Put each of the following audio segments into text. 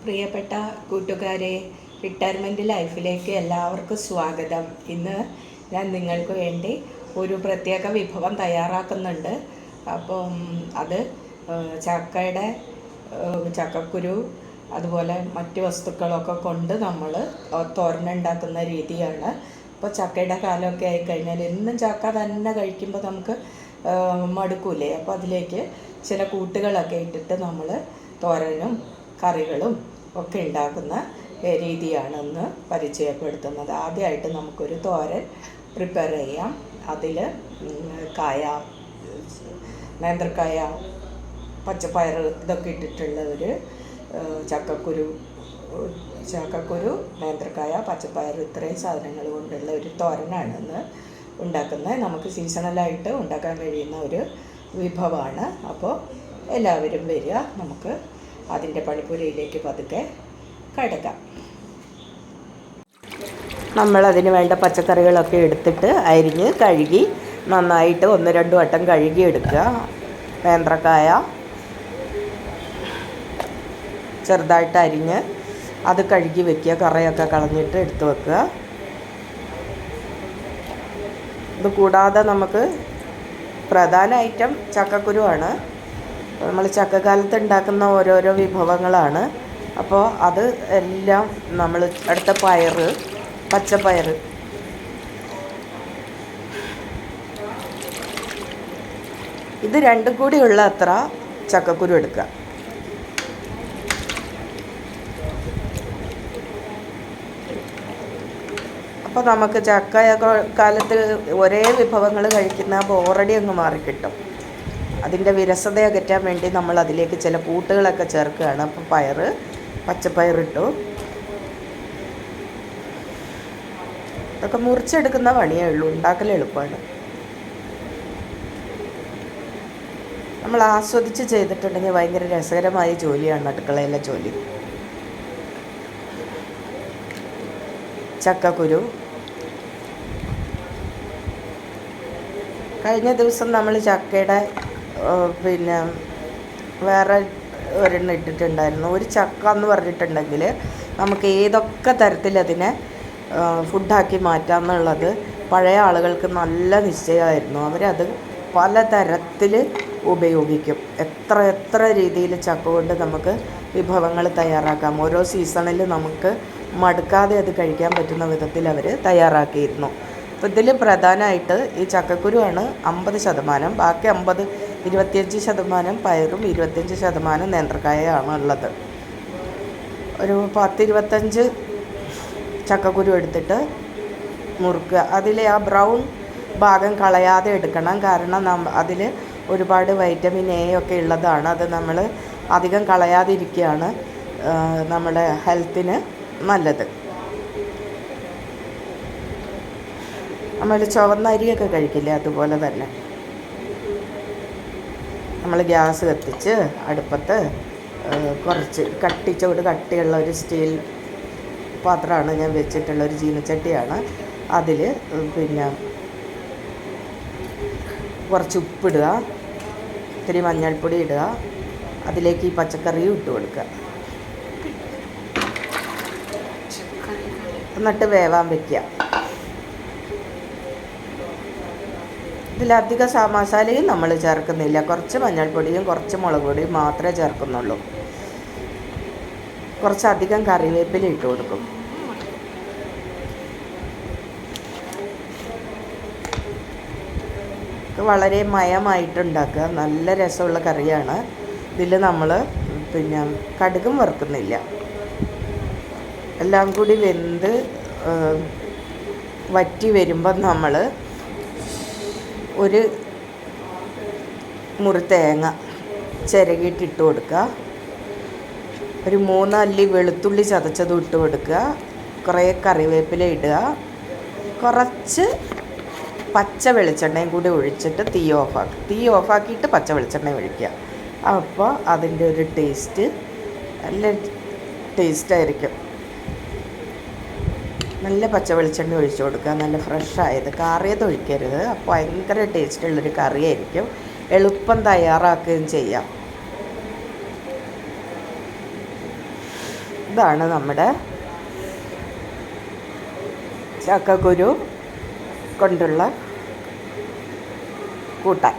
പ്രിയപ്പെട്ട കൂട്ടുകാരെ, റിട്ടയർമെൻറ്റ് ലൈഫിലേക്ക് എല്ലാവർക്കും സ്വാഗതം. ഇന്ന് ഞാൻ നിങ്ങൾക്ക് വേണ്ടി ഒരു പ്രത്യേക വിഭവം തയ്യാറാക്കുന്നുണ്ട്. അപ്പം അത് ചക്കയുടെ ചക്കക്കുരു അതുപോലെ മറ്റ് വസ്തുക്കളൊക്കെ കൊണ്ട് നമ്മൾ തോരനുണ്ടാക്കുന്ന രീതിയാണ്. ഇപ്പോൾ ചക്കയുടെ കാലമൊക്കെ ആയിക്കഴിഞ്ഞാൽ എന്നും ചക്ക തന്നെ കഴിക്കുമ്പോൾ നമുക്ക് മടുക്കൂലേ. അപ്പോൾ അതിലേക്ക് ചില കൂട്ടുകളൊക്കെ ഇട്ടിട്ട് നമ്മൾ തോരനും കറികളും ഒക്കെ ഉണ്ടാക്കുന്ന രീതിയാണ് ഇന്ന് പരിചയപ്പെടുത്തുന്നത്. ആദ്യമായിട്ട് നമുക്കൊരു തോരൻ പ്രിപ്പയർ ചെയ്യാം. അതിൽ കായ, നേന്ത്രക്കായ, പച്ചപ്പയർ ഇതൊക്കെ ഇട്ടിട്ടുള്ള ഒരു ചക്കക്കുരു, നേന്ത്രക്കായ, പച്ചപ്പയർ ഇത്രയും സാധനങ്ങൾ കൊണ്ടുള്ള ഒരു തോരനാണ് ഇന്ന് ഉണ്ടാക്കുന്നത്. നമുക്ക് സീസണലായിട്ട് ഉണ്ടാക്കാൻ കഴിയുന്ന ഒരു വിഭവമാണ്. അപ്പോൾ എല്ലാവരും വരിക, നമുക്ക് അതിൻ്റെ പണിപ്പുരയിലേക്ക് പതുക്കെ കടക്കാം. നമ്മളതിന് വേണ്ട പച്ചക്കറികളൊക്കെ എടുത്തിട്ട് അരിഞ്ഞ് കഴുകി നന്നായിട്ട് 1-2 വട്ടം കഴുകി എടുക്കുക. നേന്ത്രക്കായ ചെറുതായിട്ട് അരിഞ്ഞ് അത് കഴുകി വെക്കുക, കറയൊക്കെ കളഞ്ഞിട്ട് എടുത്ത് വെക്കുക. ഇത് കൂടാതെ നമുക്ക് പ്രധാന ഐറ്റം ചക്കക്കുരുവാണ്. നമ്മൾ ചക്കക്കാലത്ത് ഉണ്ടാക്കുന്ന ഓരോരോ വിഭവങ്ങളാണ്. അപ്പോൾ അത് എല്ലാം നമ്മൾ അടുത്ത പയർ, പച്ചപ്പയർ, ഇത് രണ്ടും കൂടിയുള്ള അത്ര ചക്കക്കുരു എടുക്കുക. അപ്പോൾ നമുക്ക് ചക്കക്കാലത്ത് ഒരേ വിഭവങ്ങൾ കഴിക്കുന്ന ബോറടി അങ്ങ് മാറിക്കിട്ടും. അതിൻ്റെ വിരസത അകറ്റാൻ വേണ്ടി നമ്മൾ അതിലേക്ക് ചില കൂട്ടുകളൊക്കെ ചേർക്കുകയാണ്. അപ്പോൾ പച്ചപ്പയറിട്ടു. ഇതൊക്കെ മുറിച്ചെടുക്കുന്ന പണിയേ ഉള്ളൂ, ഉണ്ടാക്കൽ എളുപ്പമാണ്. നമ്മൾ ആസ്വദിച്ച് ചെയ്തിട്ടുണ്ടെങ്കിൽ ഭയങ്കര രസകരമായ ജോലിയാണ് അടുക്കളയിലെ ജോലി. ചക്കക്കുരു കഴിഞ്ഞ ദിവസം നമ്മൾ ചക്കയുടെ വേറെ ഒരെണ്ണം ഇട്ടിട്ടുണ്ടായിരുന്നു. ഒരു ചക്ക എന്ന് പറഞ്ഞിട്ടുണ്ടെങ്കിൽ നമുക്ക് ഏതൊക്കെ തരത്തിലതിനെ ഫുഡാക്കി മാറ്റാം എന്നുള്ളത് പഴയ ആളുകൾക്ക് നല്ല നിശ്ചയമായിരുന്നു. അവരത് പലതരത്തിൽ ഉപയോഗിക്കും. എത്ര രീതിയിൽ ചക്ക കൊണ്ട് നമുക്ക് വിഭവങ്ങൾ തയ്യാറാക്കാം. ഓരോ സീസണിൽ നമുക്ക് മടുക്കാതെ അത് കഴിക്കാൻ പറ്റുന്ന വിധത്തിൽ അവർ തയ്യാറാക്കിയിരുന്നു. അപ്പോൾ ഇതിൽ പ്രധാനമായിട്ട് ഈ ചക്കക്കുരുവാണ് 50%, ബാക്കി 25% പയറും 25% നേന്ത്രക്കായയാണ് ഉള്ളത്. ഒരു 10-25 ചക്കക്കുരു എടുത്തിട്ട് മുറുക്കുക. അതിൽ ആ ബ്രൗൺ ഭാഗം കളയാതെ എടുക്കണം. കാരണം അതിൽ ഒരുപാട് വൈറ്റമിൻ എ ഒക്കെ ഉള്ളതാണ്. അത് നമ്മൾ അധികം കളയാതിരിക്കുകയാണ് നമ്മുടെ ഹെൽത്തിന് നല്ലത്. നമ്മൾ ചുവന്ന അരിയൊക്കെ കഴിക്കില്ലേ, അതുപോലെ തന്നെ നമ്മൾ ഗ്യാസ് കത്തിച്ച് അടുപ്പത്ത് കുറച്ച് കട്ടിയുള്ള ഒരു സ്റ്റീൽ പാത്രമാണ് ഞാൻ വെച്ചിട്ടുള്ള ഒരു ചീനച്ചട്ടിയാണ്. അതിൽ കുറച്ച് ഉപ്പിടുക, ഇത്തിരി മഞ്ഞൾപ്പൊടി ഇടുക, അതിലേക്ക് ഈ പച്ചക്കറിയും ഇട്ട് കൊടുക്കുക. എന്നിട്ട് വേവാൻ വയ്ക്കുക. ഇതിലധികം മസാലയും നമ്മൾ ചേർക്കുന്നില്ല. കുറച്ച് മഞ്ഞൾപ്പൊടിയും കുറച്ച് മുളക് പൊടിയും മാത്രമേ ചേർക്കുന്നുള്ളൂ. കുറച്ചധികം കറിവേപ്പില ഇട്ട് കൊടുക്കും. വളരെ മയമായിട്ടുണ്ടാക്കുക. നല്ല രസമുള്ള കറിയാണ്. ഇതിൽ നമ്മൾ കടുകും വറുക്കുന്നില്ല. എല്ലാം കൂടി വെന്ത് വറ്റി വരുമ്പം നമ്മൾ ഒരു മുറി തേങ്ങ ചിരകിയിട്ടിട്ട് കൊടുക്കുക. ഒരു 3 അല്ലി വെളുത്തുള്ളി ചതച്ചതും ഇട്ട് കൊടുക്കുക. കുറേ കറിവേപ്പില ഇടുക. കുറച്ച് പച്ച വെളിച്ചെണ്ണയും കൂടി ഒഴിച്ചിട്ട് തീ ഓഫാക്കിയിട്ട് പച്ച വെളിച്ചെണ്ണ ഒഴിക്കുക. അപ്പോൾ അതിൻ്റെ ഒരു നല്ല ടേസ്റ്റായിരിക്കും. നല്ല പച്ച വെളിച്ചെണ്ണ ഒഴിച്ച് കൊടുക്കുക. നല്ല ഫ്രഷായത്, കാറിയത് ഒഴിക്കരുത്. അപ്പോൾ ഭയങ്കര ടേസ്റ്റുള്ളൊരു കറിയായിരിക്കും. എളുപ്പം തയ്യാറാക്കുകയും ചെയ്യാം. ഇതാണ് നമ്മുടെ ചക്കക്കുരു കൊണ്ടുള്ള കൂട്ടാൻ.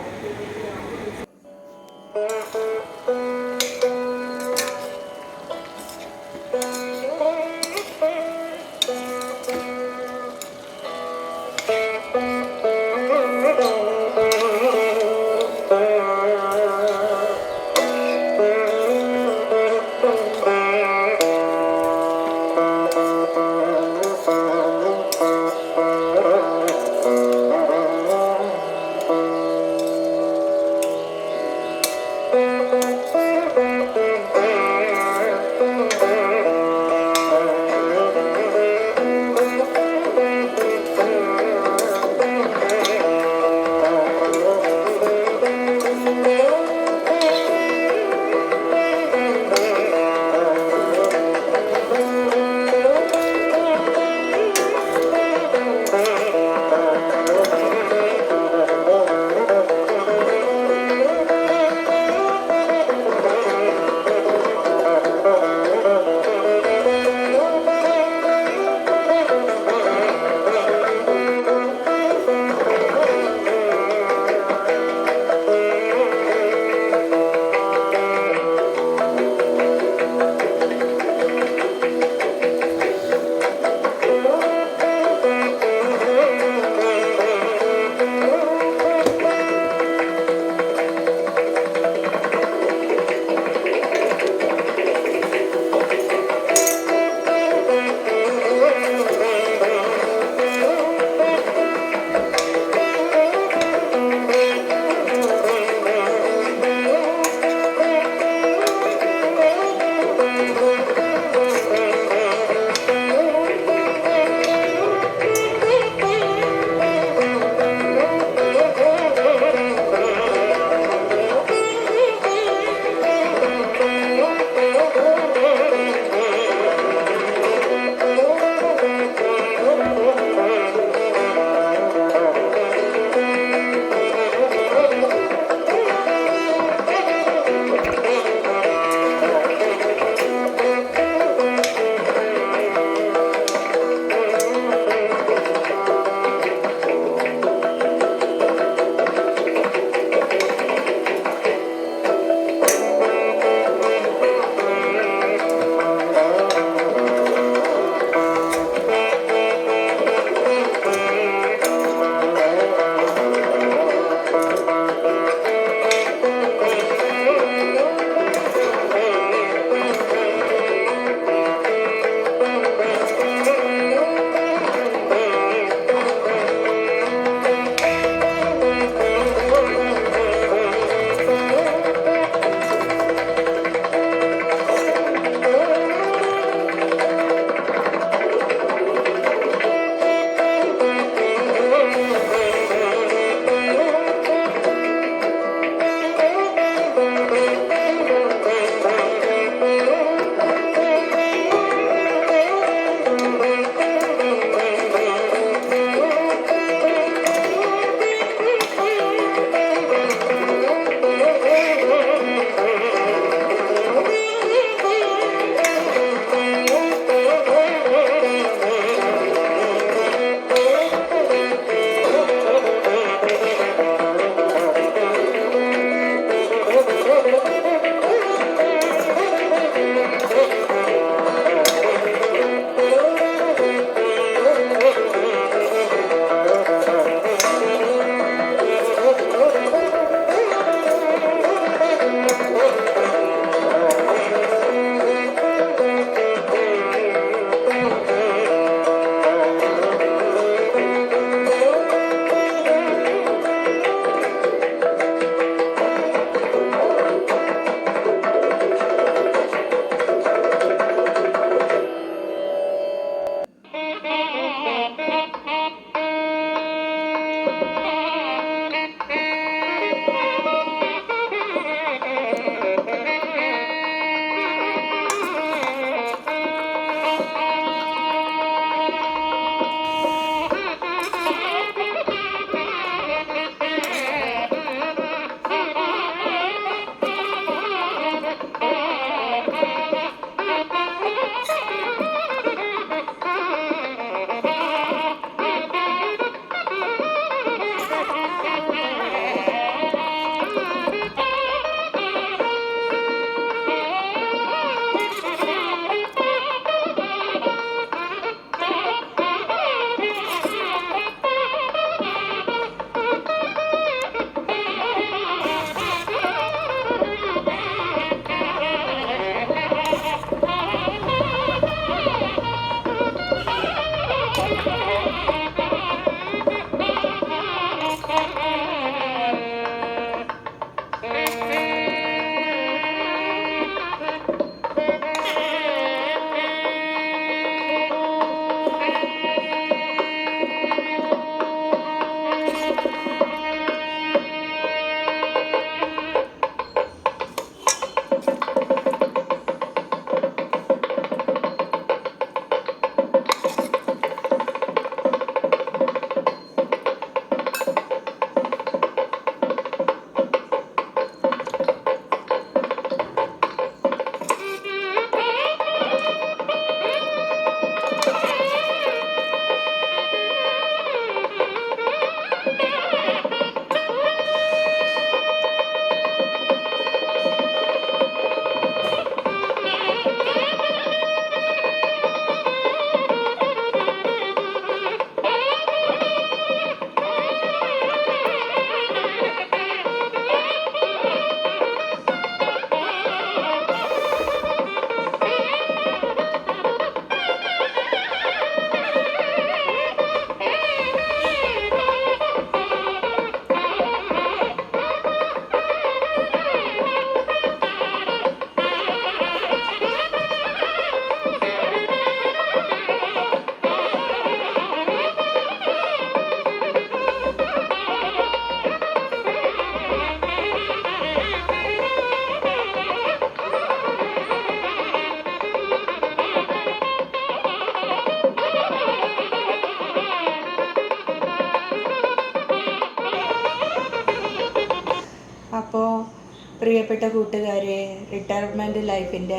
പ്രിയപ്പെട്ട കൂട്ടുകാരെ, റിട്ടയർമെൻറ്റ് ലൈഫിൻ്റെ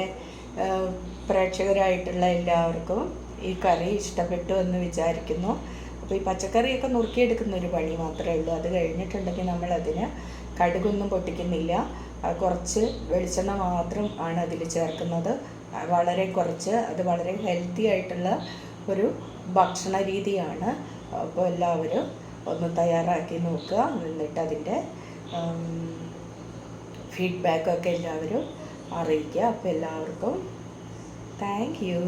പ്രേക്ഷകരായിട്ടുള്ള എല്ലാവർക്കും ഈ കറി ഇഷ്ടപ്പെട്ടു എന്ന് വിചാരിക്കുന്നു. അപ്പോൾ ഈ പച്ചക്കറിയൊക്കെ നുറുക്കിയെടുക്കുന്ന ഒരു പണി മാത്രമേ ഉള്ളൂ. അത് കഴിഞ്ഞിട്ടുണ്ടെങ്കിൽ നമ്മളതിന് കടുകൊന്നും പൊട്ടിക്കുന്നില്ല. കുറച്ച് വെളിച്ചെണ്ണ മാത്രം ആണ് അതിൽ ചേർക്കുന്നത്. വളരെ കുറച്ച്. അത് വളരെ ഹെൽത്തി ആയിട്ടുള്ള ഒരു ഭക്ഷണ രീതിയാണ്. അപ്പോൾ എല്ലാവരും ഒന്ന് തയ്യാറാക്കി നോക്കുക. എന്നിട്ട് അതിൻ്റെ ഫീഡ്ബാക്കൊക്കെ എല്ലാവരും അറിയിക്കുക. അപ്പോൾ എല്ലാവർക്കും താങ്ക് യു.